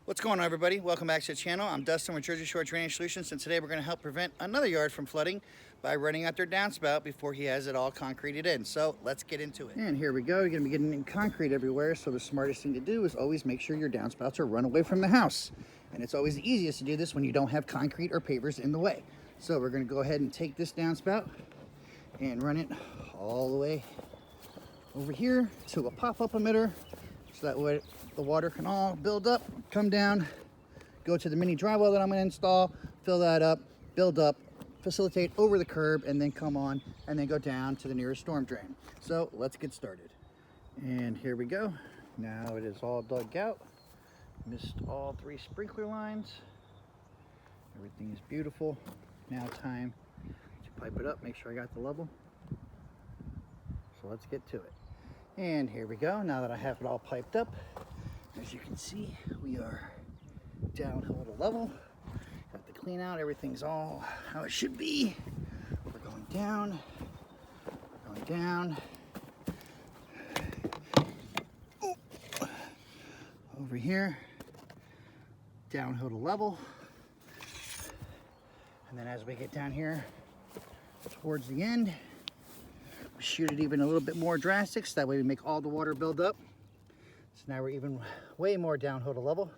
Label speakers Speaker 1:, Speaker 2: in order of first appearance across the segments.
Speaker 1: What's going on, everybody? Welcome back to the channel. I'm Dustin with Jersey Shore Drainage Solutions, and today we're going to help prevent another yard from flooding by running out their downspout before he has it all concreted in. So let's get into it. And here we go. You're going to be getting in concrete everywhere, so the smartest thing to do is always make sure your downspouts are run away from the house. And it's always the easiest to do this when you don't have concrete or pavers in the way. So we're going to go ahead and take this downspout and run it all the way over here to a pop-up emitter, so that way the water can all build up, come down, go to the mini dry well that I'm going to install, fill that up, build up, facilitate over the curb, and then come on and then go down to the nearest storm drain. So let's get started. And here we go. Now it is all dug out. Missed all 3 sprinkler lines. Everything is beautiful. Now time to pipe it up, make sure I got the level. So let's get to it. And here we go. Now that I have it all piped up, as you can see, we are downhill at a level. Got the clean out, everything's all how it should be. We're going down, going down. Ooh. Over here, downhill to level. And then as we get down here towards the end, we shoot it even a little bit more drastic, so that way we make all the water build up. So now we're even way more downhill to level.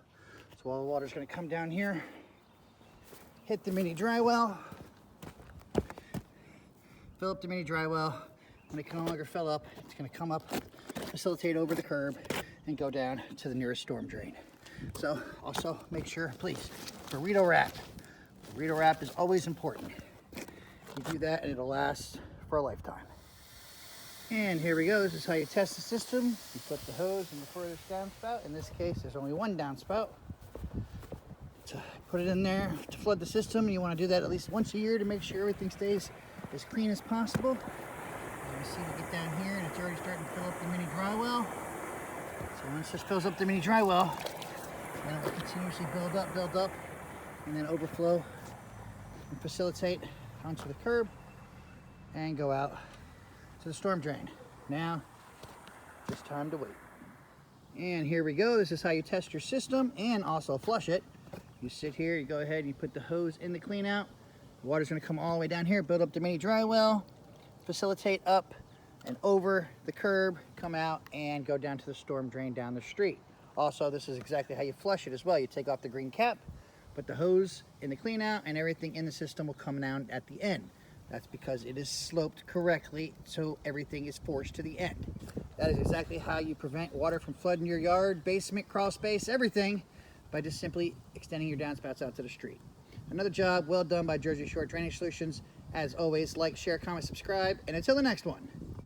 Speaker 1: So all the water's going to come down here, hit the mini dry well, fill up the mini dry well. When it can no longer fill up, it's going to come up, facilitate over the curb, and go down to the nearest storm drain. So also make sure, please, burrito wrap. Burrito wrap is always important. You do that and it'll last for a lifetime. And here we go. This is how you test the system. You put the hose in the furthest downspout. In this case, there's only one downspout. To put it in there to flood the system. You want to do that at least once a year to make sure everything stays as clean as possible. And you see we get down here and it's already starting to fill up the mini dry well. So once this fills up the mini dry well, then it will continuously build up, and then overflow and facilitate onto the curb and go out to the storm drain. Now, just time to wait. And here we go. This is how you test your system and also flush it. You sit here, you go ahead and you put the hose in the clean out. The water's gonna come all the way down here, build up the mini dry well, facilitate up and over the curb, come out and go down to the storm drain down the street. Also, this is exactly how you flush it as well. You take off the green cap, put the hose in the clean out, and everything in the system will come down at the end. That's because it is sloped correctly, so everything is forced to the end. That is exactly how you prevent water from flooding your yard, basement, crawl space, everything, by just simply extending your downspouts out to the street. Another job well done by Jersey Shore Drainage Solutions. As always, like, share, comment, subscribe, and until the next one.